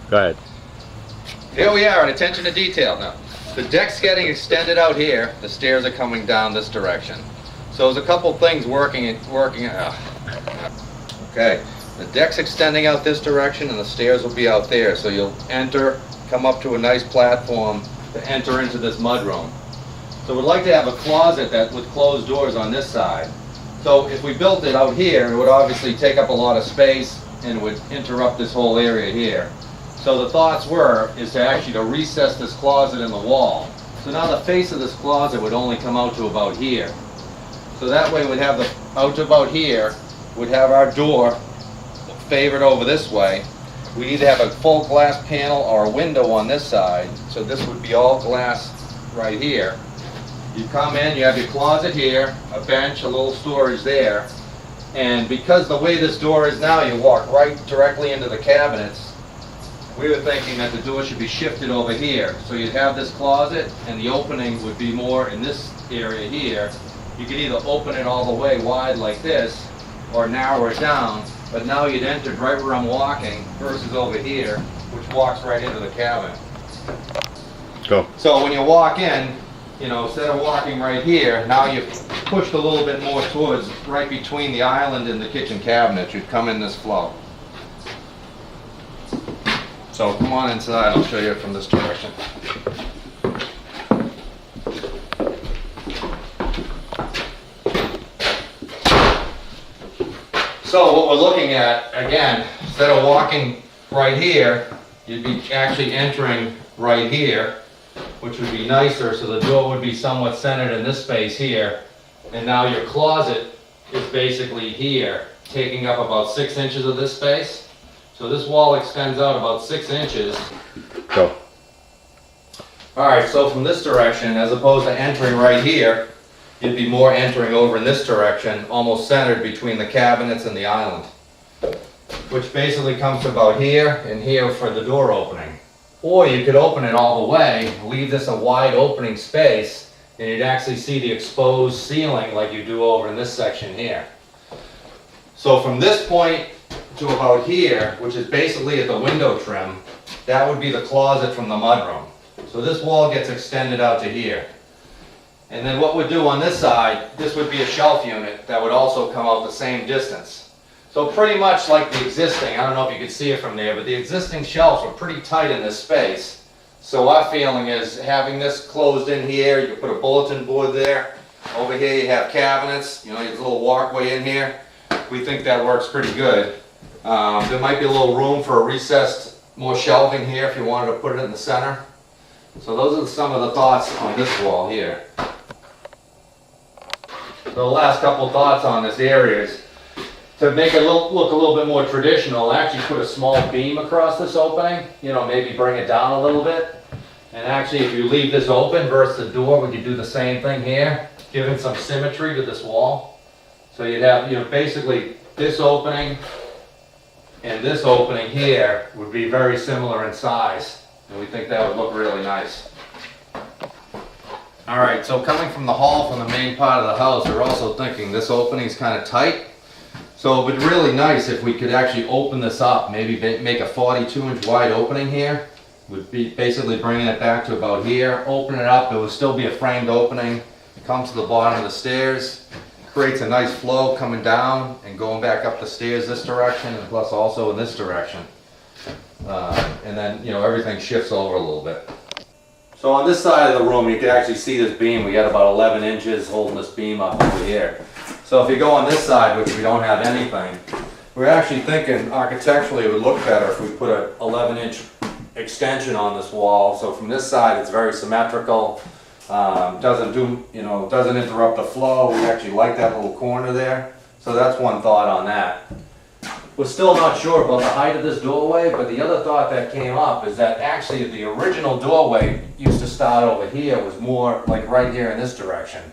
Go ahead. Here we are, and attention to detail now. The deck's getting extended out here. The stairs are coming down this direction. So there's a couple things working. Okay, the deck's extending out this direction, and the stairs will be out there. So you'll enter, come up to a nice platform to enter into this mudroom. So we'd like to have a closet that with closed doors on this side. So if we built it out here, it would obviously take up a lot of space and would interrupt this whole area here. So the thoughts is to actually to recess this closet in the wall. So now the face of this closet would only come out to about here. So that way we'd have the out to about here, would have our door favored over this way. We'd either have a full glass panel or a window on this side. So this would be all glass right here. You come in, you have your closet here, a bench, a little storage there. And because the way this door is now, you walk right directly into the cabinets. We were thinking that the door should be shifted over here. So you'd have this closet and the opening would be more in this area here. You could either open it all the way wide like this or narrow it down, but now you'd enter right where I'm walking versus over here, which walks right into the cabinet. Go. So when you walk in, you know, instead of walking right here, now you've pushed a little bit more towards right between the island and the kitchen cabinet. You'd come in this flow. So come on inside, I'll show you it from this direction. So what we're looking at, again, instead of walking right here, you'd be actually entering right here, which would be nicer, so the door would be somewhat centered in this space here. And now your closet is basically here, taking up about 6 inches of this space. So this wall extends out about 6 inches. Go. Alright, so from this direction, as opposed to entering right here, you'd be more entering over in this direction, almost centered between the cabinets and the island. Which basically comes to about here and here for the door opening. Or you could open it all the way, leave this a wide opening space, and you'd actually see the exposed ceiling like you do over in this section here. So from this point to about here, which is basically at the window trim, that would be the closet from the mudroom. So this wall gets extended out to here. And then what we'd do on this side, this would be a shelf unit that would also come out the same distance. So pretty much like the existing, I don't know if you could see it from there, but the existing shelves are pretty tight in this space. So our feeling is having this closed in here, you put a bulletin board there. Over here you have cabinets, you know, there's a little walkway in here. We think that works pretty good. There might be a little room for a recessed, more shelving here if you wanted to put it in the center. So those are some of the thoughts on this wall here. So the last couple thoughts on this area is to make it look a little bit more traditional, actually put a small beam across this opening, you know, maybe bring it down a little bit. And actually if you leave this open versus the door, we could do the same thing here, giving some symmetry to this wall. So you'd have, you know, basically this opening and this opening here would be very similar in size. And we think that would look really nice. Alright, so coming from the hall from the main part of the house, we're also thinking this opening is kind of tight. So it would be really nice if we could actually open this up, maybe make a 42-inch wide opening here. Would be basically bringing it back to about here, open it up, it would still be a framed opening. It comes to the bottom of the stairs, creates a nice flow coming down and going back up the stairs this direction and plus also in this direction. And then, you know, everything shifts over a little bit. So on this side of the room, you can actually see this beam. We got about 11 inches holding this beam up over here. So if you go on this side, which we don't have anything, we're actually thinking architecturally it would look better if we put an 11-inch extension on this wall. So from this side, it's very symmetrical. Doesn't interrupt the flow. We actually like that little corner there. So that's one thought on that. We're still not sure about the height of this doorway, but the other thought that came up is that actually the original doorway used to start over here, was more like right here in this direction.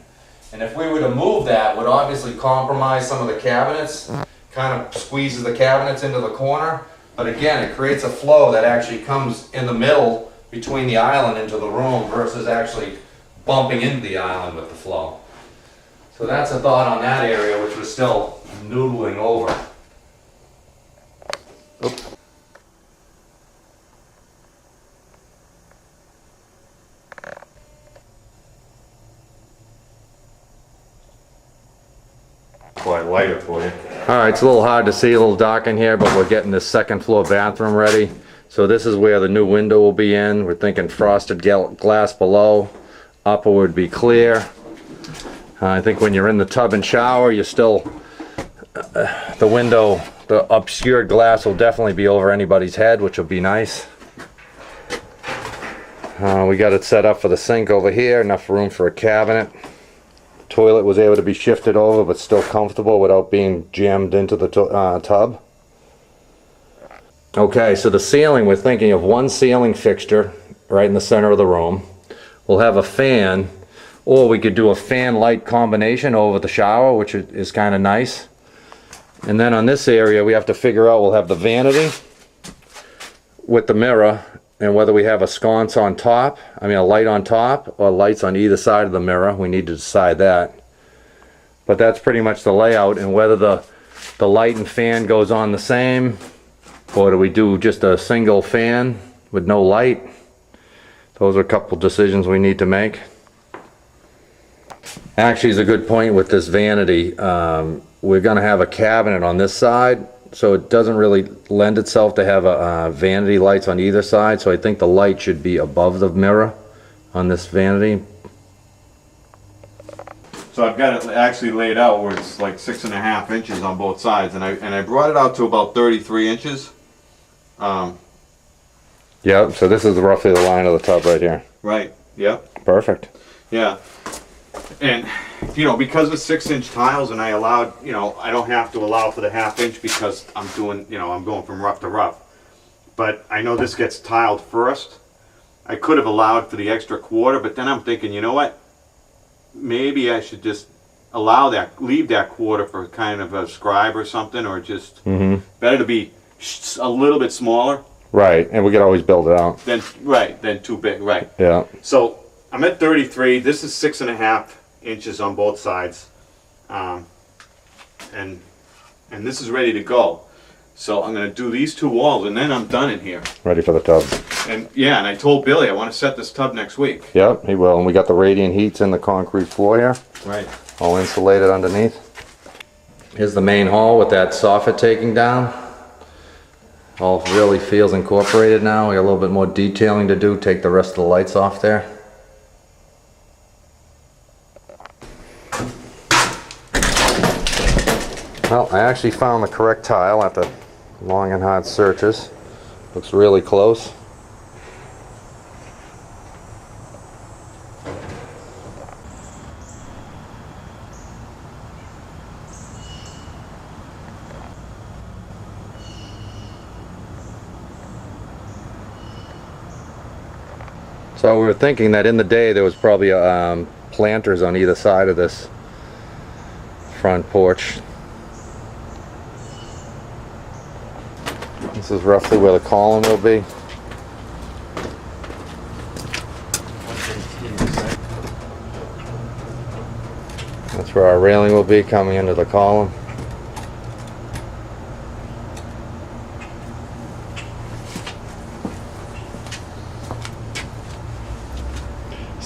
And if we were to move that, would obviously compromise some of the cabinets, kind of squeezes the cabinets into the corner. But again, it creates a flow that actually comes in the middle between the island into the room versus actually bumping into the island with the flow. So that's a thought on that area, which was still noodling over. I light it for you. All right, it's a little hard to see, a little dark in here, but we're getting this second floor bathroom ready. So this is where the new window will be in. We're thinking frosted glass below. Upper would be clear. I think when you're in the tub and shower, you're still, the window, the obscured glass will definitely be over anybody's head, which will be nice. We got it set up for the sink over here, enough room for a cabinet. Toilet was able to be shifted over, but still comfortable without being jammed into the tub. Okay, so the ceiling, we're thinking of one ceiling fixture right in the center of the room. We'll have a fan, or we could do a fan light combination over the shower, which is kind of nice. And then on this area, we have to figure out, we'll have the vanity with the mirror, and whether we have a sconce on top, I mean a light on top, or lights on either side of the mirror. We need to decide that. But that's pretty much the layout, and whether the light and fan goes on the same, or do we do just a single fan with no light? Those are a couple decisions we need to make. Actually, it's a good point with this vanity. We're going to have a cabinet on this side, so it doesn't really lend itself to have a vanity lights on either side. So I think the light should be above the mirror on this vanity. So I've got it actually laid out where it's like 6.5 inches on both sides, and I brought it out to about 33 inches. Yeah, so this is roughly the line of the tub right here. Right. Yep. Perfect. Yeah. And you know, because of 6-inch tiles, and I allowed, you know, I don't have to allow for the 1/2 inch because I'm doing, you know, I'm going from rough to rough. But I know this gets tiled first. I could have allowed for the extra 1/4, but then I'm thinking, you know what? Maybe I should just allow that, leave that 1/4 for kind of a scribe or something, or just better to be a little bit smaller. Right, and we could always build it out. Than too big, right. Yeah. So I'm at 33. This is 6.5 inches on both sides, and this is ready to go. So I'm going to do these 2 walls, and then I'm done in here. Ready for the tub. And yeah, and I told Billy I want to set this tub next week. Yep, he will. And we got the radiant heats in the concrete floor here. Right. All insulated underneath. Here's the main hall with that soffit taking down. All really feels incorporated now. We got a little bit more detailing to do. Take the rest of the lights off there. Well, I actually found the correct tile after long and hard searches. Looks really close. So we were thinking that in the day there was probably planters on either side of this front porch. This is roughly where the column will be. That's where our railing will be coming into the column.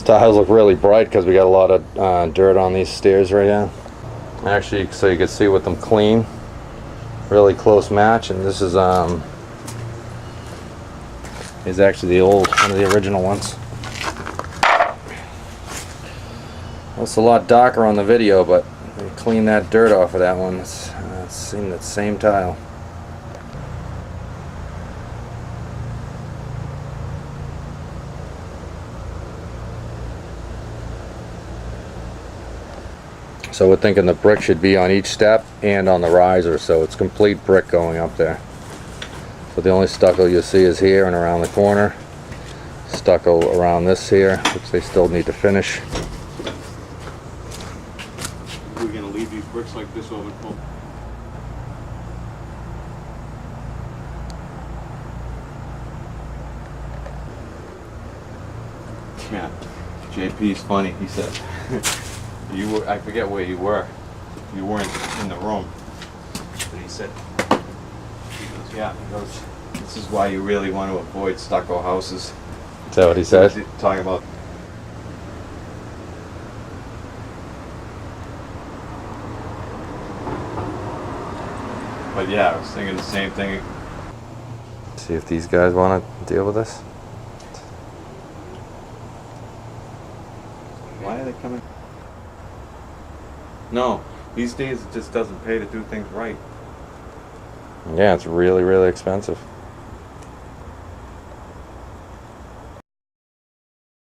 Tiles look really bright because we got a lot of dirt on these stairs right now. Actually, so you can see with them clean, really close match. And this is actually the old, one of the original ones. Well, it's a lot darker on the video, but we clean that dirt off of that one. It's in that same tile. So we're thinking the brick should be on each step and on the riser, so it's complete brick going up there. So the only stucco you'll see is here and around the corner. Stucco around this here, which they still need to finish. We're going to leave these bricks like this over. Yeah, JP's funny. He said, "You were, I forget where you were. You weren't in the room." But he said, "Yeah, he goes, this is why you really want to avoid stucco houses." Is that what he said? Talking about. But yeah, I was thinking the same thing. See if these guys want to deal with this. Why are they coming? No, these days it just doesn't pay to do things right. Yeah, it's really, really expensive.